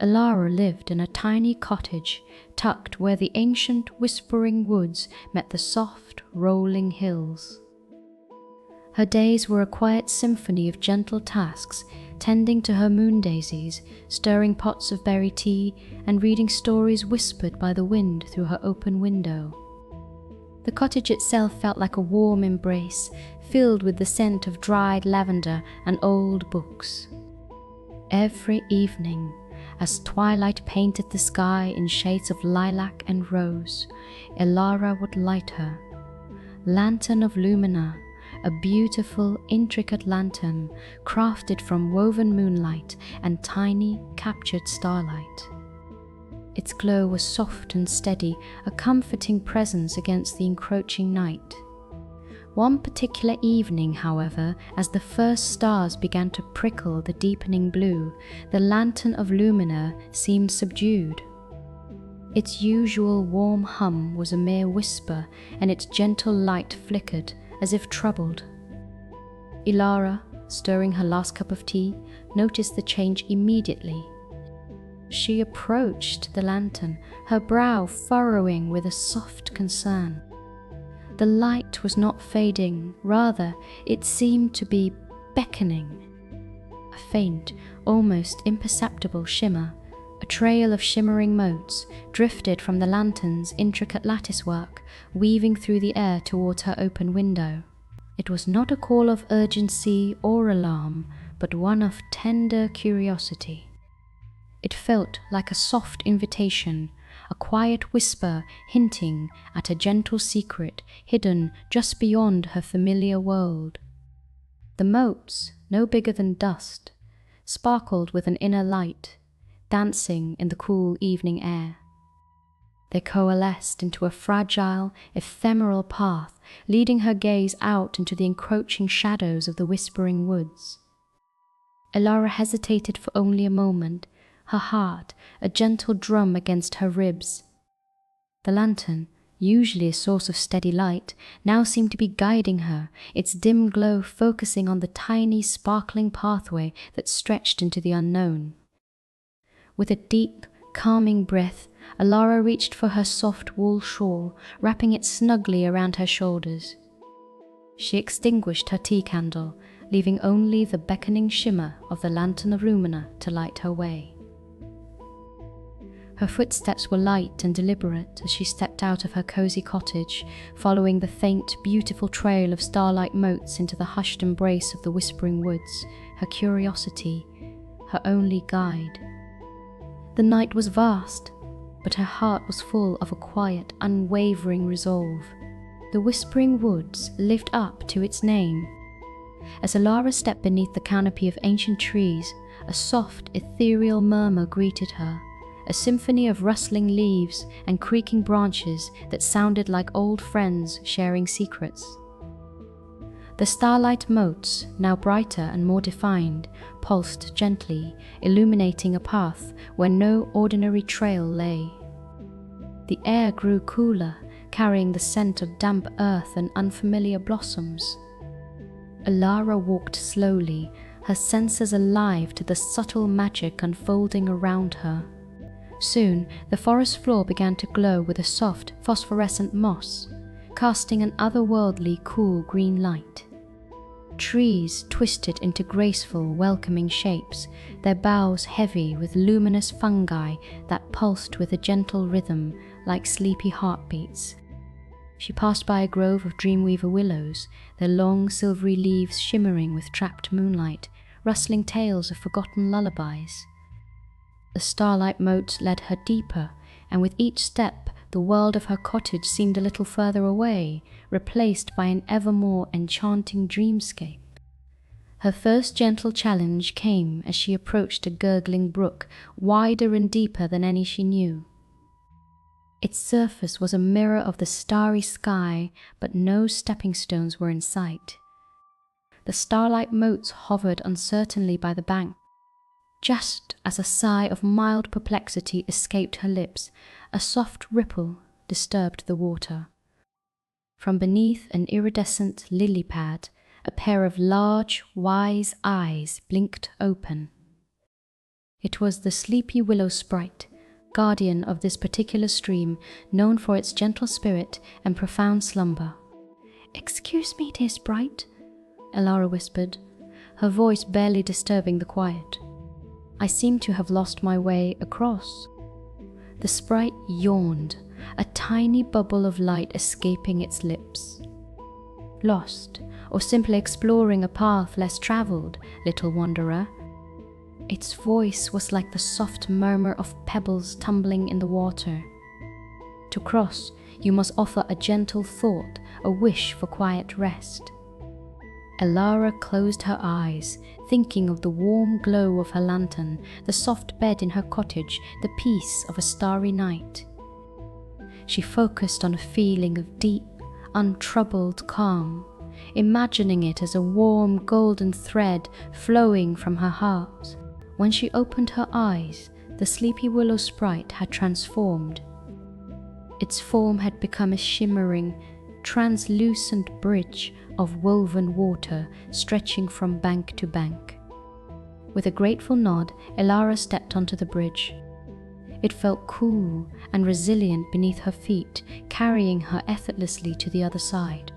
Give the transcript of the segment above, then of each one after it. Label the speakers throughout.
Speaker 1: Elara lived in a tiny cottage tucked where the ancient whispering woods met the soft, rolling hills. Her days were a quiet symphony of gentle tasks, tending to her moon daisies, stirring pots of berry tea, and reading stories whispered by the wind through her open window. The cottage itself felt like a warm embrace, filled with the scent of dried lavender and old books. Every evening, as twilight painted the sky in shades of lilac and rose, Elara would light her lantern of lumina, a beautiful, intricate lantern crafted from woven moonlight and tiny, captured starlight. Its glow was soft and steady, a comforting presence against the encroaching night. One particular evening, however, as the first stars began to prickle the deepening blue, the lantern of lumina seemed subdued. Its usual warm hum was a mere whisper, and its gentle light flickered, as if troubled. Elara, stirring her last cup of tea, noticed the change immediately. She approached the lantern, her brow furrowing with a soft concern. The light was not fading, rather, it seemed to be beckoning. A faint, almost imperceptible shimmer, a trail of shimmering motes, drifted from the lantern's intricate latticework, weaving through the air towards her open window. It was not a call of urgency or alarm, but one of tender curiosity. It felt like a soft invitation, a quiet whisper hinting at a gentle secret hidden just beyond her familiar world. The motes, no bigger than dust, sparkled with an inner light, dancing in the cool evening air. They coalesced into a fragile, ephemeral path, leading her gaze out into the encroaching shadows of the whispering woods. Elara hesitated for only a moment, her heart a gentle drum against her ribs. The lantern, usually a source of steady light, now seemed to be guiding her, its dim glow focusing on the tiny, sparkling pathway that stretched into the unknown. With a deep, calming breath, Elara reached for her soft wool shawl, wrapping it snugly around her shoulders. She extinguished her tea candle, leaving only the beckoning shimmer of the lantern of lumina to light her way. Her footsteps were light and deliberate as she stepped out of her cozy cottage, following the faint, beautiful trail of starlight motes into the hushed embrace of the whispering woods, her curiosity, her only guide. The night was vast, but her heart was full of a quiet, unwavering resolve. The whispering woods lived up to its name. As Elara stepped beneath the canopy of ancient trees, a soft, ethereal murmur greeted her, a symphony of rustling leaves and creaking branches that sounded like old friends sharing secrets. The starlight motes, now brighter and more defined, pulsed gently, illuminating a path where no ordinary trail lay. The air grew cooler, carrying the scent of damp earth and unfamiliar blossoms. Elara walked slowly, her senses alive to the subtle magic unfolding around her. Soon, the forest floor began to glow with a soft, phosphorescent moss, casting an otherworldly, cool green light. Trees twisted into graceful, welcoming shapes, their boughs heavy with luminous fungi that pulsed with a gentle rhythm like sleepy heartbeats. She passed by a grove of dreamweaver willows, their long silvery leaves shimmering with trapped moonlight, rustling tales of forgotten lullabies. The starlight motes led her deeper, and with each step the world of her cottage seemed a little further away, replaced by an ever more enchanting dreamscape. Her first gentle challenge came as she approached a gurgling brook, wider and deeper than any she knew. Its surface was a mirror of the starry sky, but no stepping stones were in sight. The starlight motes hovered uncertainly by the bank. Just as a sigh of mild perplexity escaped her lips, a soft ripple disturbed the water. From beneath an iridescent lily pad, a pair of large, wise eyes blinked open. It was the sleepy willow sprite, guardian of this particular stream, known for its gentle spirit and profound slumber. "Excuse me, dear sprite," Elara whispered, her voice barely disturbing the quiet. "I seem to have lost my way across." The sprite yawned, a tiny bubble of light escaping its lips. "Lost, or simply exploring a path less travelled, little wanderer?" Its voice was like the soft murmur of pebbles tumbling in the water. "To cross, you must offer a gentle thought, a wish for quiet rest." Elara closed her eyes, thinking of the warm glow of her lantern, the soft bed in her cottage, the peace of a starry night. She focused on a feeling of deep, untroubled calm, imagining it as a warm golden thread flowing from her heart. When she opened her eyes, the sleepy willow sprite had transformed. Its form had become a shimmering, translucent bridge of woven water stretching from bank to bank. With a grateful nod, Elara stepped onto the bridge. It felt cool and resilient beneath her feet, carrying her effortlessly to the other side.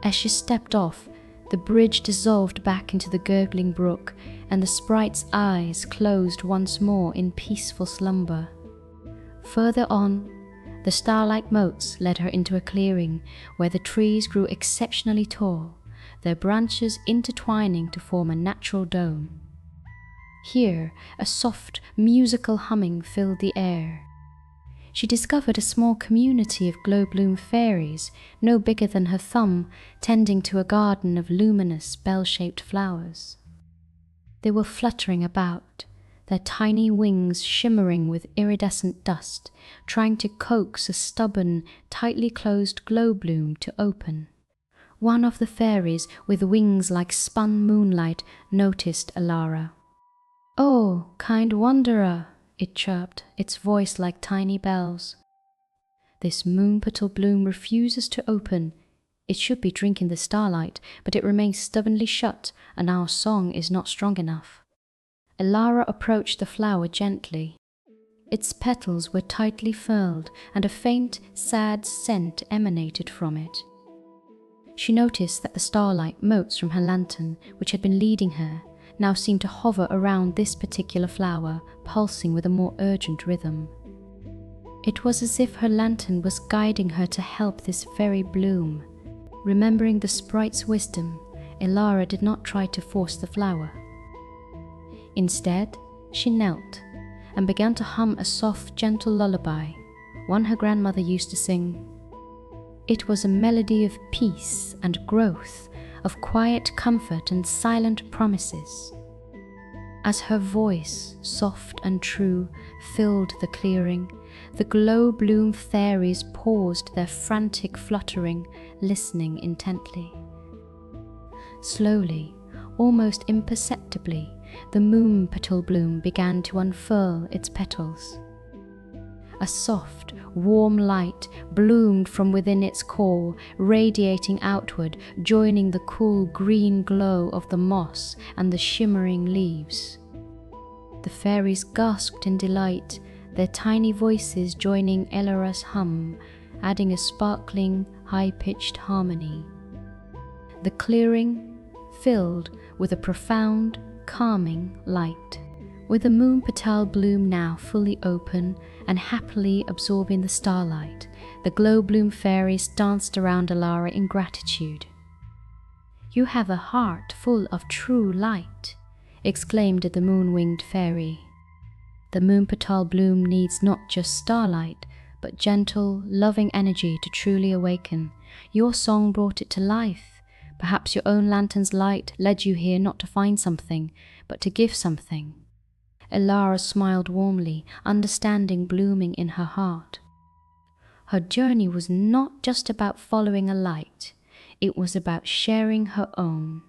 Speaker 1: As she stepped off, the bridge dissolved back into the gurgling brook, and the sprite's eyes closed once more in peaceful slumber. Further on, the starlight moats led her into a clearing where the trees grew exceptionally tall, their branches intertwining to form a natural dome. Here, a soft, musical humming filled the air. She discovered a small community of glow-bloom fairies, no bigger than her thumb, tending to a garden of luminous, bell-shaped flowers. They were fluttering about, their tiny wings shimmering with iridescent dust, trying to coax a stubborn, tightly closed glow bloom to open. One of the fairies, with wings like spun moonlight, noticed Elara. "Oh, kind wanderer," it chirped, its voice like tiny bells. "This moon petal bloom refuses to open. It should be drinking the starlight, but it remains stubbornly shut, and our song is not strong enough." Elara approached the flower gently. Its petals were tightly furled, and a faint, sad scent emanated from it. She noticed that the starlight motes from her lantern, which had been leading her, now seemed to hover around this particular flower, pulsing with a more urgent rhythm. It was as if her lantern was guiding her to help this very bloom. Remembering the sprite's wisdom, Elara did not try to force the flower. Instead, she knelt and began to hum a soft, gentle lullaby, one her grandmother used to sing. It was a melody of peace and growth, of quiet comfort and silent promises. As her voice, soft and true, filled the clearing, the glow-bloom fairies paused their frantic fluttering, listening intently. Slowly, almost imperceptibly, the moon petal bloom began to unfurl its petals. A soft, warm light bloomed from within its core, radiating outward, joining the cool green glow of the moss and the shimmering leaves. The fairies gasped in delight, their tiny voices joining Elara's hum, adding a sparkling, high-pitched harmony. The clearing filled with a profound, calming light. With the moon petal bloom now fully open and happily absorbing the starlight, the glow bloom fairies danced around Elara in gratitude. "You have a heart full of true light," exclaimed the moon-winged fairy. "The moon petal bloom needs not just starlight, but gentle, loving energy to truly awaken. Your song brought it to life. Perhaps your own lantern's light led you here not to find something, but to give something." Elara smiled warmly, understanding blooming in her heart. Her journey was not just about following a light, it was about sharing her own.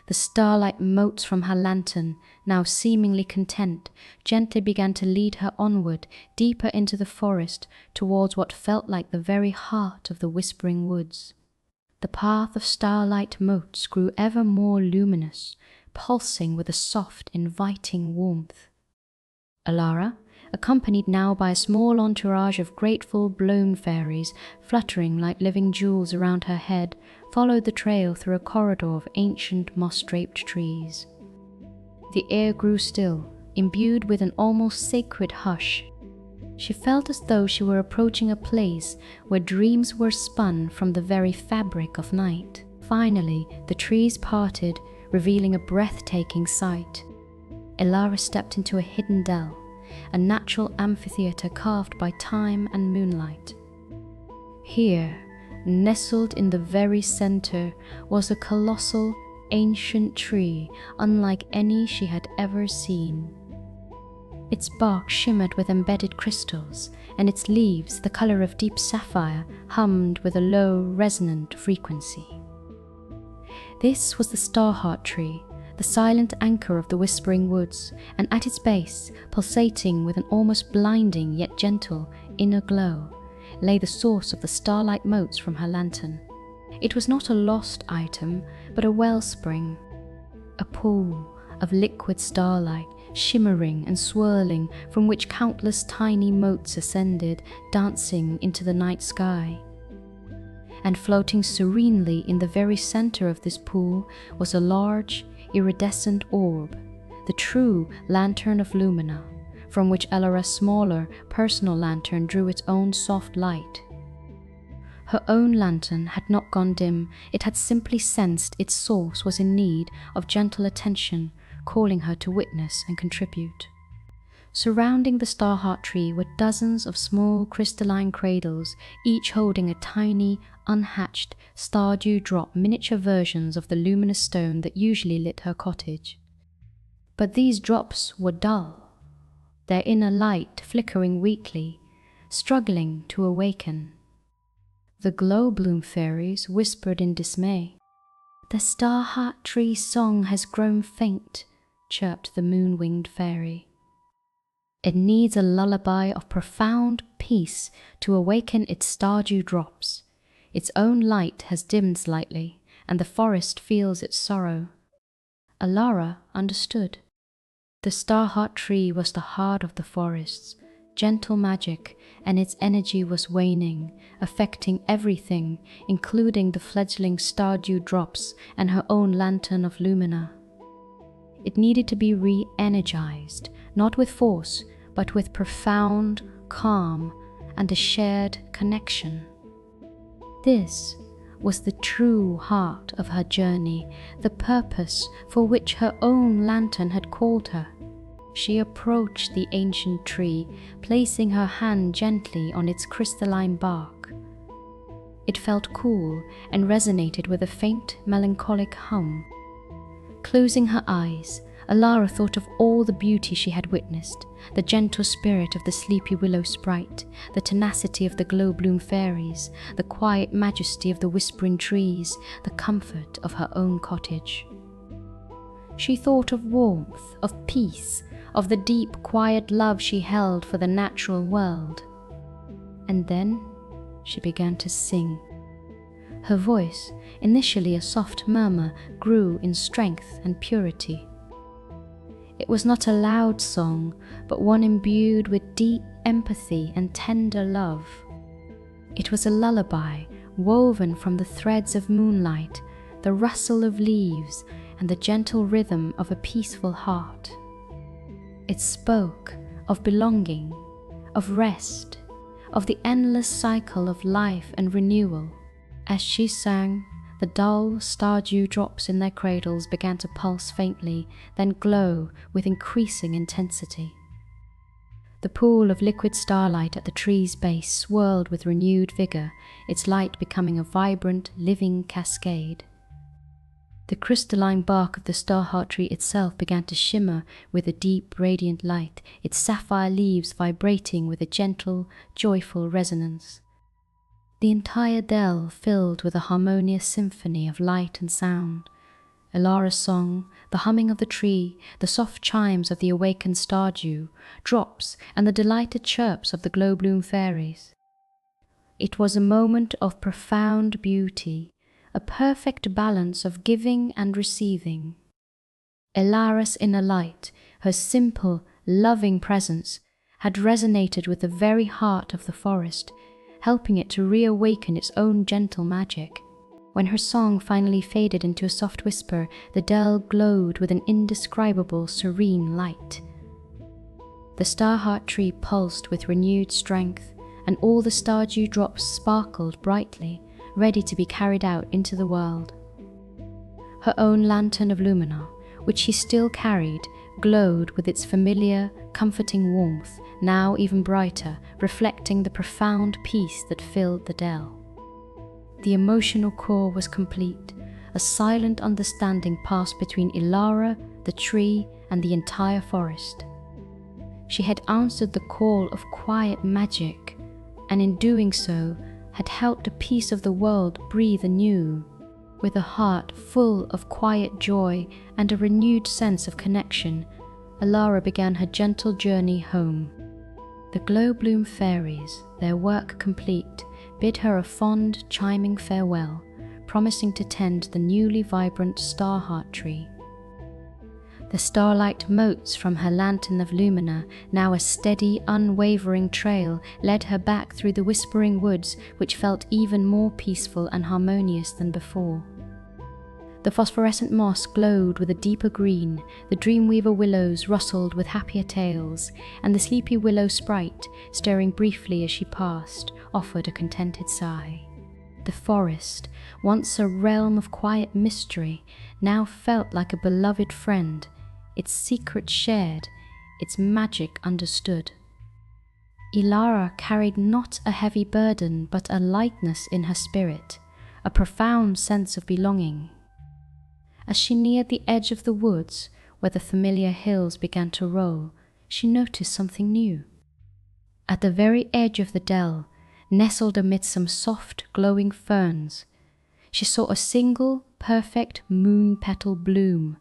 Speaker 1: The starlight motes from her lantern, now seemingly content, gently began to lead her onward, deeper into the forest, towards what felt like the very heart of the whispering woods. The path of starlight motes grew ever more luminous, pulsing with a soft, inviting warmth. Elara, accompanied now by a small entourage of grateful blown fairies fluttering like living jewels around her head, followed the trail through a corridor of ancient moss-draped trees. The air grew still, imbued with an almost sacred hush. She felt as though she were approaching a place where dreams were spun from the very fabric of night. Finally, the trees parted, revealing a breathtaking sight. Elara stepped into a hidden dell, a natural amphitheater carved by time and moonlight. Here, nestled in the very center, was a colossal, ancient tree unlike any she had ever seen. Its bark shimmered with embedded crystals, and its leaves, the color of deep sapphire, hummed with a low, resonant frequency. This was the Starheart tree, the silent anchor of the whispering woods, and at its base, pulsating with an almost blinding yet gentle inner glow, lay the source of the starlight motes from her lantern. It was not a lost item, but a wellspring, a pool of liquid starlight, shimmering and swirling, from which countless tiny motes ascended, dancing into the night sky. And floating serenely in the very center of this pool was a large, iridescent orb, the true lantern of Lumina, from which Elara's smaller, personal lantern drew its own soft light. Her own lantern had not gone dim, it had simply sensed its source was in need of gentle attention, calling her to witness and contribute. Surrounding the Starheart tree were dozens of small crystalline cradles, each holding a tiny, unhatched, stardew drop miniature versions of the luminous stone that usually lit her cottage. But these drops were dull, their inner light flickering weakly, struggling to awaken. The glow-bloom fairies whispered in dismay. "The Starheart tree's song has grown faint," chirped the moon-winged fairy. "It needs a lullaby of profound peace to awaken its stardew drops. Its own light has dimmed slightly, and the forest feels its sorrow." Elara understood. The Starheart tree was the heart of the forests, gentle magic, and its energy was waning, affecting everything, including the fledgling stardew drops and her own lantern of Lumina. It needed to be re-energized, not with force, but with profound calm and a shared connection. This was the true heart of her journey, the purpose for which her own lantern had called her. She approached the ancient tree, placing her hand gently on its crystalline bark. It felt cool and resonated with a faint, melancholic hum. Closing her eyes, Elara thought of all the beauty she had witnessed, the gentle spirit of the sleepy willow sprite, the tenacity of the glow-bloom fairies, the quiet majesty of the whispering trees, the comfort of her own cottage. She thought of warmth, of peace, of the deep, quiet love she held for the natural world. And then she began to sing. Her voice, initially a soft murmur, grew in strength and purity. It was not a loud song, but one imbued with deep empathy and tender love. It was a lullaby woven from the threads of moonlight, the rustle of leaves, and the gentle rhythm of a peaceful heart. It spoke of belonging, of rest, of the endless cycle of life and renewal. As she sang, the dull, stardew drops in their cradles began to pulse faintly, then glow with increasing intensity. The pool of liquid starlight at the tree's base swirled with renewed vigor, its light becoming a vibrant, living cascade. The crystalline bark of the Starheart tree itself began to shimmer with a deep, radiant light, its sapphire leaves vibrating with a gentle, joyful resonance. The entire dell filled with a harmonious symphony of light and sound. Elara's song, the humming of the tree, the soft chimes of the awakened stardew, drops, and the delighted chirps of the glow-bloom fairies. It was a moment of profound beauty, a perfect balance of giving and receiving. Elara's inner light, her simple, loving presence, had resonated with the very heart of the forest, helping it to reawaken its own gentle magic. When her song finally faded into a soft whisper, the dell glowed with an indescribable, serene light. The starheart tree pulsed with renewed strength, and all the stardew drops sparkled brightly, ready to be carried out into the world. Her own lantern of lumina, which she still carried, glowed with its familiar, comforting warmth, now even brighter, reflecting the profound peace that filled the dell. The emotional core was complete. A silent understanding passed between Elara, the tree, and the entire forest. She had answered the call of quiet magic, and in doing so, had helped a piece of the world breathe anew. With a heart full of quiet joy and a renewed sense of connection, Elara began her gentle journey home. The glow-bloom fairies, their work complete, bid her a fond, chiming farewell, promising to tend the newly vibrant starheart tree. The starlight motes from her lantern of lumina, now a steady, unwavering trail, led her back through the whispering woods, which felt even more peaceful and harmonious than before. The phosphorescent moss glowed with a deeper green, the dreamweaver willows rustled with happier tales, and the sleepy willow sprite, stirring briefly as she passed, offered a contented sigh. The forest, once a realm of quiet mystery, now felt like a beloved friend, its secrets shared, its magic understood. Elara carried not a heavy burden, but a lightness in her spirit, a profound sense of belonging. As she neared the edge of the woods, where the familiar hills began to roll, she noticed something new. At the very edge of the dell, nestled amid some soft, glowing ferns, she saw a single, perfect moon petal bloom,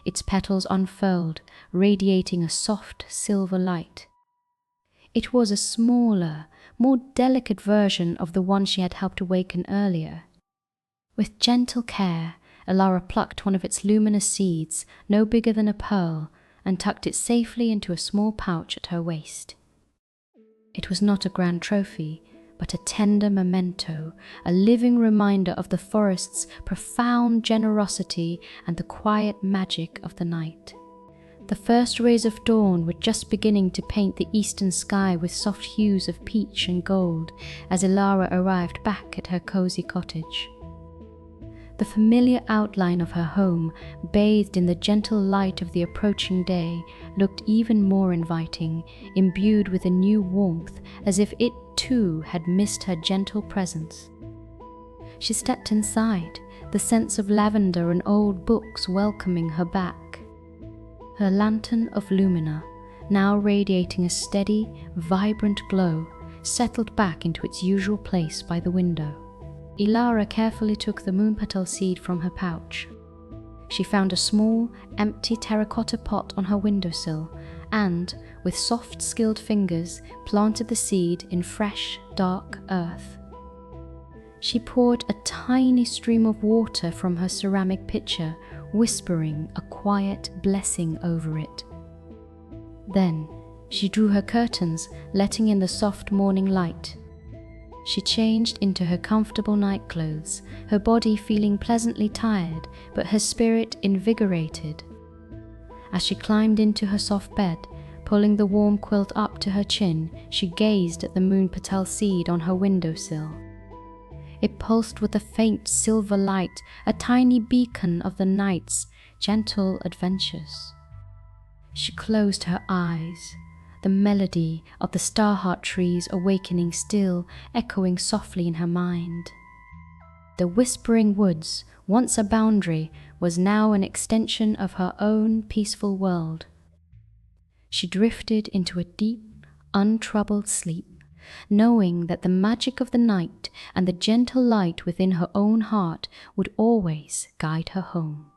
Speaker 1: its petals unfurled, radiating a soft silver light. It was a smaller, more delicate version of the one she had helped awaken earlier. With gentle care, Elara plucked one of its luminous seeds, no bigger than a pearl, and tucked it safely into a small pouch at her waist. It was not a grand trophy, but a tender memento, a living reminder of the forest's profound generosity and the quiet magic of the night. The first rays of dawn were just beginning to paint the eastern sky with soft hues of peach and gold as Elara arrived back at her cozy cottage. The familiar outline of her home, bathed in the gentle light of the approaching day, looked even more inviting, imbued with a new warmth, as if it too had missed her gentle presence. She stepped inside, the scents of lavender and old books welcoming her back. Her lantern of lumina, now radiating a steady, vibrant glow, settled back into its usual place by the window. Elara carefully took the moon petal seed from her pouch. She found a small, empty terracotta pot on her windowsill and, with soft, skilled fingers, planted the seed in fresh, dark earth. She poured a tiny stream of water from her ceramic pitcher, whispering a quiet blessing over it. Then, she drew her curtains, letting in the soft morning light. She changed into her comfortable night clothes, her body feeling pleasantly tired, but her spirit invigorated. As she climbed into her soft bed, pulling the warm quilt up to her chin, she gazed at the moon petal seed on her windowsill. It pulsed with a faint silver light, a tiny beacon of the night's gentle adventures. She closed her eyes, the melody of the starheart trees awakening still, echoing softly in her mind. The whispering woods, once a boundary, was now an extension of her own peaceful world. She drifted into a deep, untroubled sleep, knowing that the magic of the night and the gentle light within her own heart would always guide her home.